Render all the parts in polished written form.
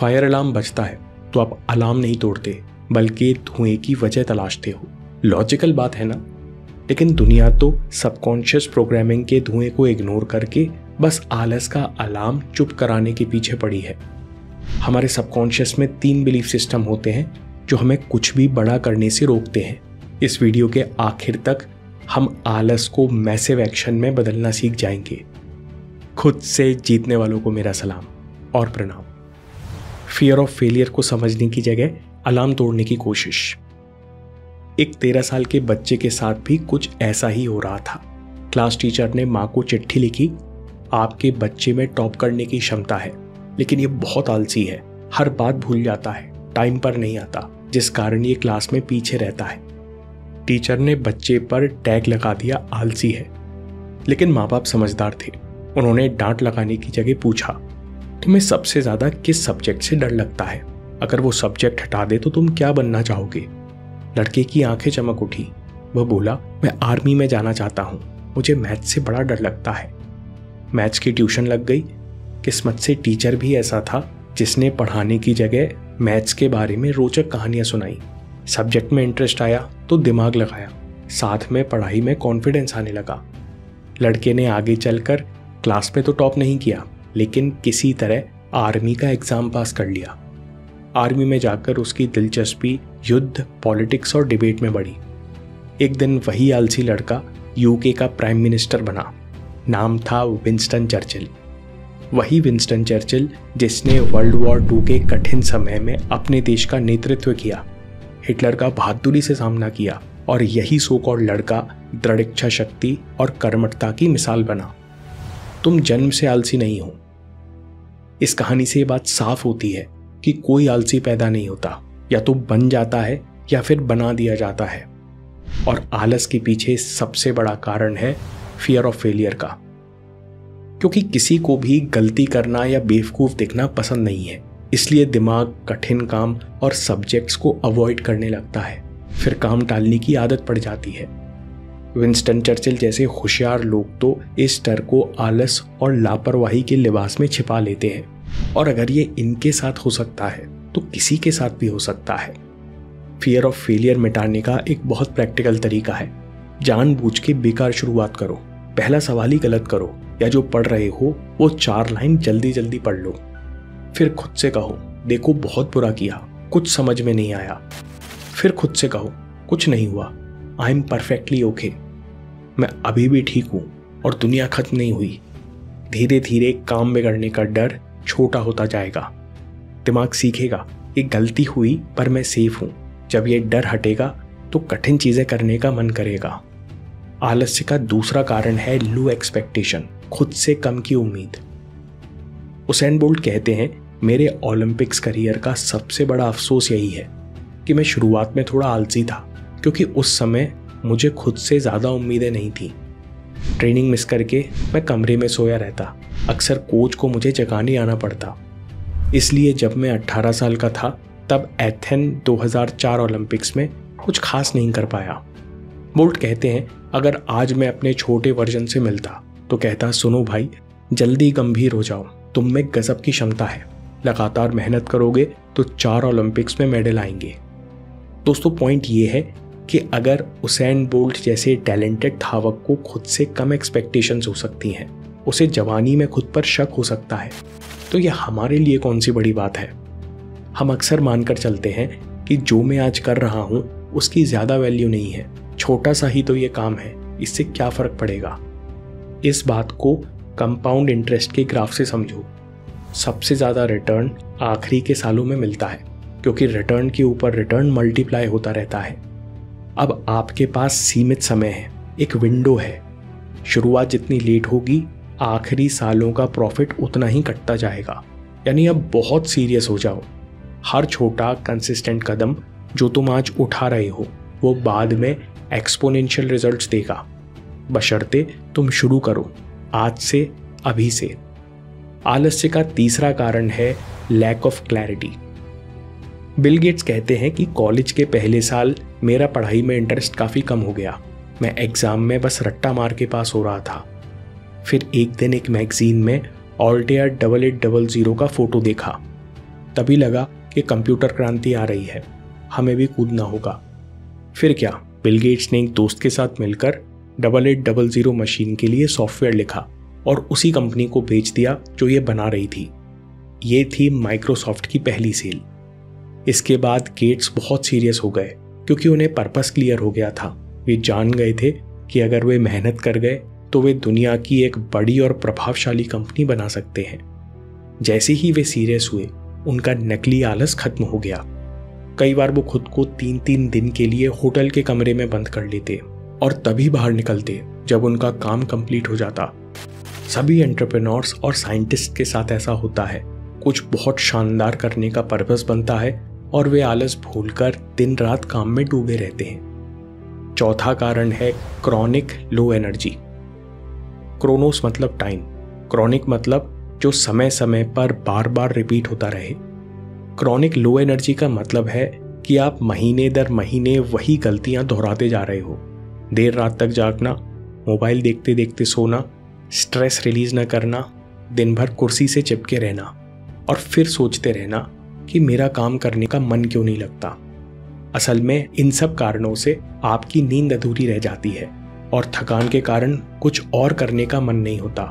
Fire alarm बजता है तो आप अलार्म नहीं तोड़ते बल्कि धुएं की वजह तलाशते हो। लॉजिकल बात है ना? लेकिन दुनिया तो सबकॉन्शियस प्रोग्रामिंग के धुएं को इग्नोर करके बस आलस का अलार्म चुप कराने के पीछे पड़ी है। हमारे सबकॉन्शियस में 3 बिलीफ सिस्टम होते हैं जो हमें कुछ भी बड़ा करने से रोकते हैं। इस वीडियो के आखिर तक हम आलस को मैसिव एक्शन में बदलना सीख जाएंगे। खुद से जीतने वालों को मेरा सलाम और प्रणाम। फियर ऑफ फेलियर को समझने की जगह अलार्म तोड़ने की कोशिश। एक 13 साल के बच्चे के साथ भी कुछ ऐसा ही हो रहा था। क्लास टीचर ने माँ को चिट्ठी लिखी, आपके बच्चे में टॉप करने की क्षमता है, लेकिन ये बहुत आलसी है, हर बात भूल जाता है, टाइम पर नहीं आता, जिस कारण ये क्लास में पीछे रहता है। टीचर ने बच्चे पर टैग लगा दिया आलसी है, लेकिन माँ बाप समझदार थे। उन्होंने डांट लगाने की जगह पूछा, तुम्हें सबसे ज्यादा किस सब्जेक्ट से डर लगता है? अगर वो सब्जेक्ट हटा दे तो तुम क्या बनना चाहोगे? लड़के की आंखें चमक उठी। वह बोला, मैं आर्मी में जाना चाहता हूँ, मुझे मैथ्स से बड़ा डर लगता है। मैथ्स की ट्यूशन लग गई। किस्मत से टीचर भी ऐसा था जिसने पढ़ाने की जगह मैथ्स के बारे में रोचक कहानियां सुनाई। सब्जेक्ट में इंटरेस्ट आया तो दिमाग लगाया, साथ में पढ़ाई में कॉन्फिडेंस आने लगा। लड़के ने आगे चलकर क्लास में तो टॉप नहीं किया, लेकिन किसी तरह आर्मी का एग्जाम पास कर लिया। आर्मी में जाकर उसकी दिलचस्पी युद्ध, पॉलिटिक्स और डिबेट में बढ़ी। एक दिन वही आलसी लड़का यूके का प्राइम मिनिस्टर बना। नाम था विंस्टन चर्चिल। वही विंस्टन चर्चिल जिसने वर्ल्ड वॉर 2 के कठिन समय में अपने देश का नेतृत्व किया, हिटलर का बहादुरी से सामना किया, और यही सो कॉल्ड लड़का दृढ़ इच्छा शक्ति और कर्मठता की मिसाल बना। तुम जन्म से आलसी नहीं हो। इस कहानी से ये बात साफ होती है कि कोई आलसी पैदा नहीं होता, या तो बन जाता है या फिर बना दिया जाता है। और आलस के पीछे सबसे बड़ा कारण है फियर ऑफ फेलियर का, क्योंकि किसी को भी गलती करना या बेवकूफ दिखना पसंद नहीं है। इसलिए दिमाग कठिन काम और सब्जेक्ट्स को अवॉइड करने लगता है, फिर काम टालने की आदत पड़ जाती है। विंस्टन चर्चिल जैसे होशियार लोग तो इस डर को आलस और लापरवाही के लिबास में छिपा लेते हैं, और अगर ये इनके साथ हो सकता है तो किसी के साथ भी हो सकता है। फियर ऑफ फेलियर मिटाने का एक बहुत प्रैक्टिकल तरीका है। जानबूझ के बेकार शुरुआत करो, पहला सवाल ही गलत करो, या जो पढ़ रहे हो वो 4 लाइन जल्दी जल्दी पढ़ लो। फिर खुद से कहो, देखो बहुत बुरा किया, कुछ समझ में नहीं आया। फिर खुद से कहो, कुछ नहीं हुआ, आई एम परफेक्टली ओके, मैं अभी भी ठीक हूं और दुनिया खत्म नहीं हुई। धीरे धीरे काम बिगड़ने का डर छोटा होता जाएगा। दिमाग सीखेगा कि गलती हुई पर मैं सेफ हूं। जब ये डर हटेगा तो कठिन चीजें करने का मन करेगा। आलस्य का दूसरा कारण है लो एक्सपेक्टेशन, खुद से कम की उम्मीद। उसेन बोल्ट कहते हैं, मेरे ओलंपिक्स करियर का सबसे बड़ा अफसोस यही है कि मैं शुरुआत में थोड़ा आलसी था, क्योंकि उस समय मुझे खुद से ज़्यादा उम्मीदें नहीं थी। ट्रेनिंग मिस करके मैं कमरे में सोया रहता, अक्सर कोच को मुझे जगाने आना पड़ता। इसलिए जब मैं 18 साल का था तब एथेन 2004 ओलंपिक्स में कुछ खास नहीं कर पाया। बोल्ट कहते हैं, अगर आज मैं अपने छोटे वर्जन से मिलता तो कहता, सुनो भाई, जल्दी गंभीर हो जाओ, तुम में गजब की क्षमता है, लगातार मेहनत करोगे तो 4 ओलंपिक्स में मेडल आएंगे। दोस्तों, पॉइंट ये है कि अगर उसेन बोल्ट जैसे टैलेंटेड धावक को खुद से कम एक्सपेक्टेशंस हो सकती हैं, उसे जवानी में खुद पर शक हो सकता है, तो यह हमारे लिए कौन सी बड़ी बात है। हम अक्सर मानकर चलते हैं कि जो मैं आज कर रहा हूँ उसकी ज़्यादा वैल्यू नहीं है, छोटा सा ही तो ये काम है, इससे क्या फ़र्क पड़ेगा। इस बात को कंपाउंड इंटरेस्ट के ग्राफ से समझो। सबसे ज़्यादा रिटर्न आखिरी के सालों में मिलता है, क्योंकि रिटर्न के ऊपर रिटर्न मल्टीप्लाई होता रहता है। अब आपके पास सीमित समय है, एक विंडो है। शुरुआत जितनी लेट होगी, आखिरी सालों का प्रॉफिट उतना ही कटता जाएगा। यानी अब बहुत सीरियस हो जाओ। हर छोटा कंसिस्टेंट कदम जो तुम आज उठा रहे हो वो बाद में एक्सपोनेंशियल रिजल्ट्स देगा, बशर्ते तुम शुरू करो आज से, अभी से। आलस्य का तीसरा कारण है lack of clarity. Bill Gates कहते हैं कि कॉलेज के पहले साल मेरा पढ़ाई में इंटरेस्ट काफ़ी कम हो गया। मैं एग्ज़ाम में बस रट्टा मार के पास हो रहा था। फिर एक दिन एक मैगजीन में ऑल्टेयर 8800 का फ़ोटो देखा। तभी लगा कि कंप्यूटर क्रांति आ रही है, हमें भी कूदना होगा। फिर क्या, बिल गेट्स ने एक दोस्त के साथ मिलकर 8800 मशीन के लिए सॉफ्टवेयर लिखा और उसी कंपनी को बेच दिया जो ये बना रही थी। ये थी माइक्रोसॉफ्ट की पहली सेल। इसके बाद गेट्स बहुत सीरियस हो गए क्योंकि उन्हें पर्पस क्लियर हो गया था। वे जान गए थे कि अगर वे मेहनत कर गए तो वे दुनिया की एक बड़ी और प्रभावशाली कंपनी बना सकते हैं। जैसे ही वे सीरियस हुए, उनका नकली आलस खत्म हो गया। कई बार वो खुद को 3-3 दिन के लिए होटल के कमरे में बंद कर लेते और तभी बाहर निकलते जब उनका काम कंप्लीट हो जाता। सभी एंटरप्रेन्योर्स और साइंटिस्ट के साथ ऐसा होता है। कुछ बहुत शानदार करने का पर्पस बनता है और वे आलस भूलकर दिन रात काम में डूबे रहते हैं। चौथा कारण है क्रॉनिक लो एनर्जी। क्रोनोस मतलब टाइम, क्रॉनिक मतलब जो समय समय पर बार बार रिपीट होता रहे। क्रॉनिक लो एनर्जी का मतलब है कि आप महीने दर महीने वही गलतियां दोहराते जा रहे हो। देर रात तक जागना, मोबाइल देखते देखते सोना, स्ट्रेस रिलीज न करना, दिन भर कुर्सी से चिपके रहना और फिर सोचते रहना कि मेरा काम करने का मन क्यों नहीं लगता। असल में इन सब कारणों से आपकी नींद अधूरी रह जाती है और थकान के कारण कुछ और करने का मन नहीं होता।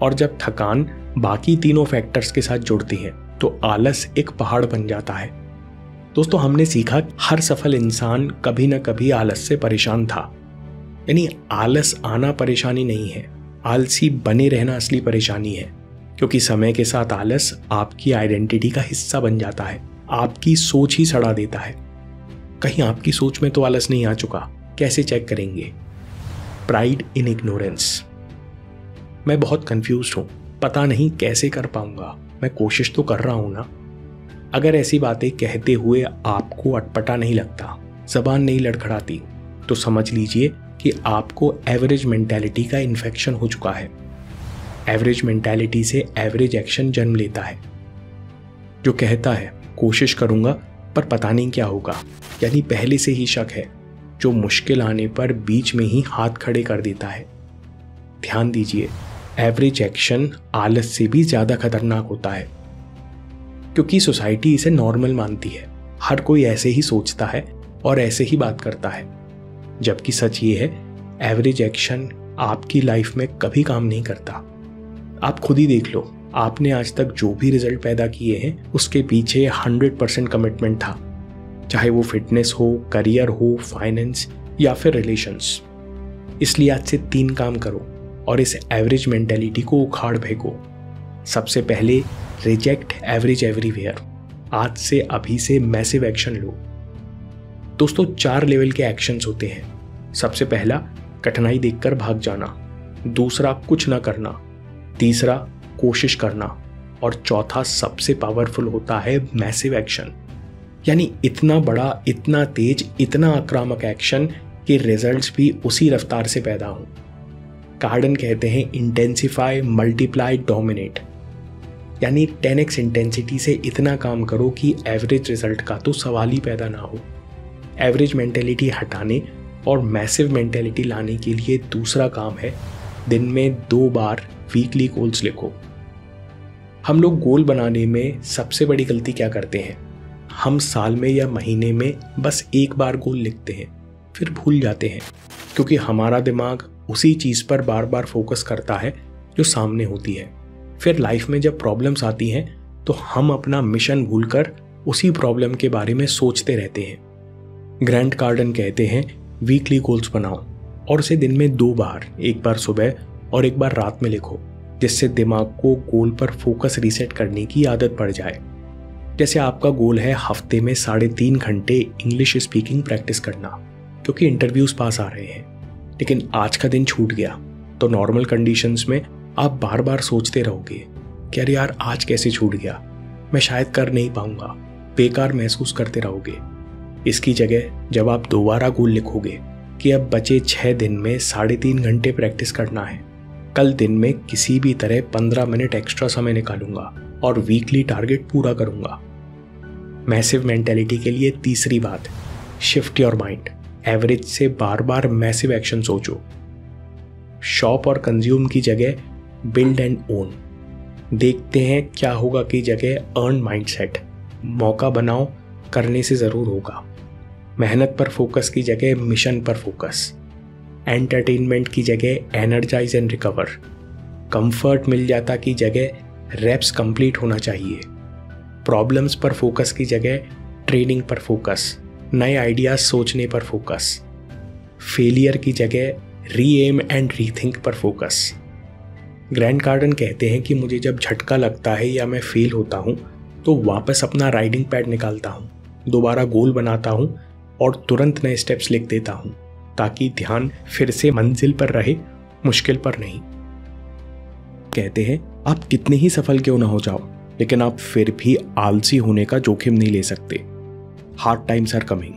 और जब थकान बाकी तीनों फैक्टर्स के साथ जुड़ती है तो आलस एक पहाड़ बन जाता है। दोस्तों, हमने सीखा हर सफल इंसान कभी ना कभी आलस से परेशान था। यानी आलस आना परेशानी नहीं है, आलसी बने रहना असली परेशानी है। क्योंकि समय के साथ आलस आपकी आइडेंटिटी का हिस्सा बन जाता है, आपकी सोच ही सड़ा देता है। कहीं आपकी सोच में तो आलस नहीं आ चुका? कैसे चेक करेंगे? Pride in ignorance. मैं बहुत कंफ्यूज्ड हूं, पता नहीं कैसे कर पाऊंगा। मैं कोशिश तो कर रहा हूं ना। अगर ऐसी बातें कहते हुए आपको अटपटा नहीं लगता, जबान नहीं लड़खड़ाती, तो समझ लीजिए कि आपको एवरेज मेंटालिटी का इन्फेक्शन हो चुका है। एवरेज मेंटालिटी से एवरेज एक्शन जन्म लेता है, जो कहता है कोशिश करूंगा पर पता नहीं क्या होगा, यानी पहले से ही शक है, जो मुश्किल आने पर बीच में ही हाथ खड़े कर देता है। ध्यान दीजिए, एवरेज एक्शन आलस से भी ज्यादा खतरनाक होता है, क्योंकि सोसाइटी इसे नॉर्मल मानती है। हर कोई ऐसे ही सोचता है और ऐसे ही बात करता है। जबकि सच ये है, एवरेज एक्शन आपकी लाइफ में कभी काम नहीं करता। आप खुद ही देख लो, आपने आज तक जो भी रिजल्ट पैदा किए हैं उसके पीछे 100% कमिटमेंट था, चाहे वो फिटनेस हो, करियर हो, फाइनेंस या फिर रिलेशंस। इसलिए आज से 3 काम करो और इस एवरेज मेंटालिटी को उखाड़ फेंको। सबसे पहले, रिजेक्ट एवरेज एवरीवेयर। आज से अभी से मैसिव एक्शन लो। दोस्तों, 4 लेवल के एक्शंस होते हैं। सबसे पहला, कठिनाई देखकर भाग जाना। दूसरा, कुछ ना करना। तीसरा, कोशिश करना। और चौथा सबसे पावरफुल होता है मैसिव एक्शन, यानी इतना बड़ा, इतना तेज, इतना आक्रामक एक्शन कि रिजल्ट्स भी उसी रफ्तार से पैदा हों। कार्डन कहते हैं इंटेंसिफाई, मल्टीप्लाई, डोमिनेट। यानी 10x इंटेंसिटी से इतना काम करो कि एवरेज रिजल्ट का तो सवाल ही पैदा ना हो। एवरेज मेंटेलिटी हटाने और मैसिव मेंटेलिटी लाने के लिए दूसरा काम है, दिन में 2 बार वीकली गोल्स लिखो। हम लोग गोल बनाने में सबसे बड़ी गलती क्या करते हैं? हम साल में या महीने में बस 1 बार गोल लिखते हैं, फिर भूल जाते हैं, क्योंकि हमारा दिमाग उसी चीज़ पर बार बार फोकस करता है जो सामने होती है। फिर लाइफ में जब प्रॉब्लम्स आती हैं तो हम अपना मिशन भूलकर उसी प्रॉब्लम के बारे में सोचते रहते हैं। ग्रैंट कार्डन कहते हैं वीकली गोल्स बनाओ और उसे दिन में 2 बार, एक बार सुबह और एक बार रात में लिखो, जिससे दिमाग को गोल पर फोकस रीसेट करने की आदत पड़ जाए। जैसे आपका गोल है हफ्ते में 3.5 घंटे इंग्लिश स्पीकिंग प्रैक्टिस करना, क्योंकि इंटरव्यूज पास आ रहे हैं, लेकिन आज का दिन छूट गया, तो नॉर्मल कंडीशंस में आप बार बार सोचते रहोगे कि अरे यार आज कैसे छूट गया, मैं शायद कर नहीं पाऊंगा, बेकार महसूस करते रहोगे। इसकी जगह जब आप दोबारा गोल लिखोगे कि अब बचे 6 दिन में 3.5 घंटे प्रैक्टिस करना है, कल दिन में किसी भी तरह 15 मिनट एक्स्ट्रा समय निकालूंगा और वीकली टारगेट पूरा करूंगा। मैसिव मेंटेलिटी के लिए तीसरी बात, शिफ्ट योर माइंड। एवरेज से बार बार मैसिव एक्शन सोचो। शॉप और कंज्यूम की जगह बिल्ड एंड ओन। देखते हैं क्या होगा की जगह अर्न माइंडसेट, मौका बनाओ करने से ज़रूर होगा। मेहनत पर फोकस की जगह मिशन पर फोकस, एंटरटेनमेंट की जगह एनर्जाइज एंड रिकवर, कंफर्ट मिल जाता की जगह रेप्स कंप्लीट होना चाहिए, प्रॉब्लम्स पर फोकस की जगह ट्रेनिंग पर फोकस, नए आइडियाज सोचने पर फोकस, फेलियर की जगह री एम एंड रीथिंक पर फोकस। ग्रैंड कार्डन कहते हैं कि मुझे जब झटका लगता है या मैं फेल होता हूँ तो वापस अपना राइडिंग पैड निकालता हूँ, दोबारा गोल बनाता हूँ और तुरंत नए स्टेप्स लिख देता हूँ ताकि ध्यान फिर से मंजिल पर रहे, मुश्किल पर नहीं। कहते हैं आप कितने ही सफल क्यों ना हो जाओ, लेकिन आप फिर भी आलसी होने का जोखिम नहीं ले सकते। हार्ड टाइम्स आर कमिंग,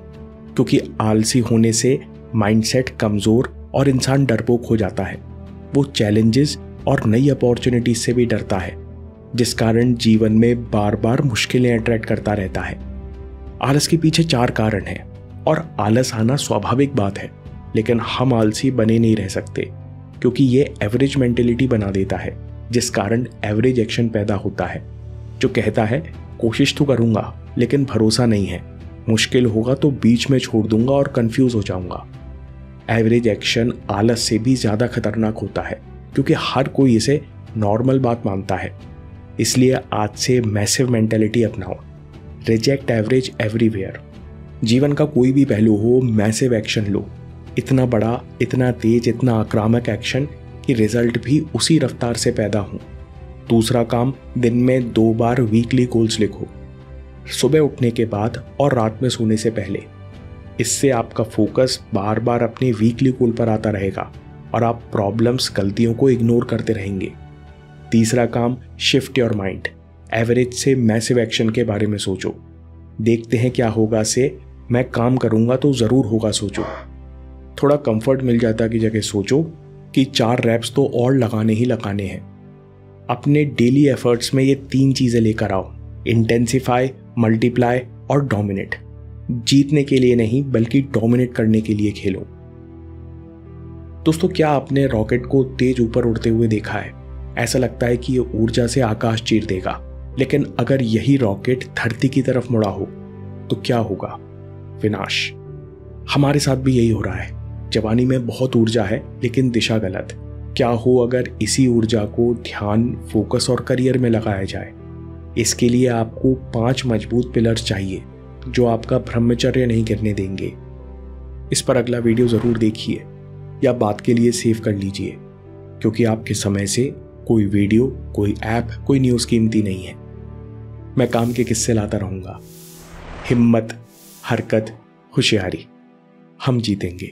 क्योंकि आलसी होने से माइंडसेट कमजोर और इंसान डरपोक हो जाता है। वो चैलेंजेस और नई अपॉर्चुनिटीज से भी डरता है, जिस कारण जीवन में बार बार मुश्किलें अट्रैक्ट करता रहता है। आलस के पीछे 4 कारण हैं और आलस आना स्वाभाविक बात है, लेकिन हम आलसी बने नहीं रह सकते क्योंकि ये एवरेज मेंटेलिटी बना देता है, जिस कारण एवरेज एक्शन पैदा होता है जो कहता है कोशिश तो करूंगा लेकिन भरोसा नहीं है, मुश्किल होगा तो बीच में छोड़ दूंगा और कंफ्यूज हो जाऊंगा। एवरेज एक्शन आलस से भी ज़्यादा खतरनाक होता है क्योंकि हर कोई इसे नॉर्मल बात मानता है। इसलिए आज से मैसिव मेंटेलिटी अपनाओ, रिजेक्ट एवरेज एवरीवेयर। जीवन का कोई भी पहलू हो, मैसिव एक्शन लो, इतना बड़ा, इतना तेज, इतना आक्रामक एक्शन कि रिजल्ट भी उसी रफ्तार से पैदा हो। दूसरा काम, दिन में 2 बार वीकली गोल्स लिखो, सुबह उठने के बाद और रात में सोने से पहले। इससे आपका फोकस बार बार अपने वीकली गोल पर आता रहेगा और आप प्रॉब्लम्स, गलतियों को इग्नोर करते रहेंगे। तीसरा काम, शिफ्ट योर माइंड। एवरेज से मैसिव एक्शन के बारे में सोचो, देखते हैं क्या होगा से मैं काम करूंगा तो ज़रूर होगा सोचो। थोड़ा कंफर्ट मिल जाता की जगह सोचो कि 4 रैप्स तो और लगाने ही लगाने हैं। अपने डेली एफर्ट्स में ये 3 चीज़ें लेकर आओ, इंटेंसिफाई, मल्टीप्लाई और डोमिनेट। जीतने के लिए नहीं बल्कि डोमिनेट करने के लिए खेलो। दोस्तों, क्या आपने रॉकेट को तेज ऊपर उड़ते हुए देखा है? ऐसा लगता है कि ये ऊर्जा से आकाश चीर देगा, लेकिन अगर यही रॉकेट धरती की तरफ मुड़ा हो तो क्या होगा? विनाश। हमारे साथ भी यही हो रहा है। जवानी में बहुत ऊर्जा है लेकिन दिशा गलत। क्या हो अगर इसी ऊर्जा को ध्यान, फोकस और करियर में लगाया जाए? इसके लिए आपको 5 मजबूत पिलर्स चाहिए जो आपका ब्रह्मचर्य नहीं गिरने देंगे। इस पर अगला वीडियो जरूर देखिए या बात के लिए सेव कर लीजिए, क्योंकि आपके समय से कोई वीडियो, कोई ऐप, कोई न्यूज़ कीमती नहीं है। मैं काम के किस्से लाता रहूंगा। हिम्मत, हरकत, होशियारी, हम जीतेंगे।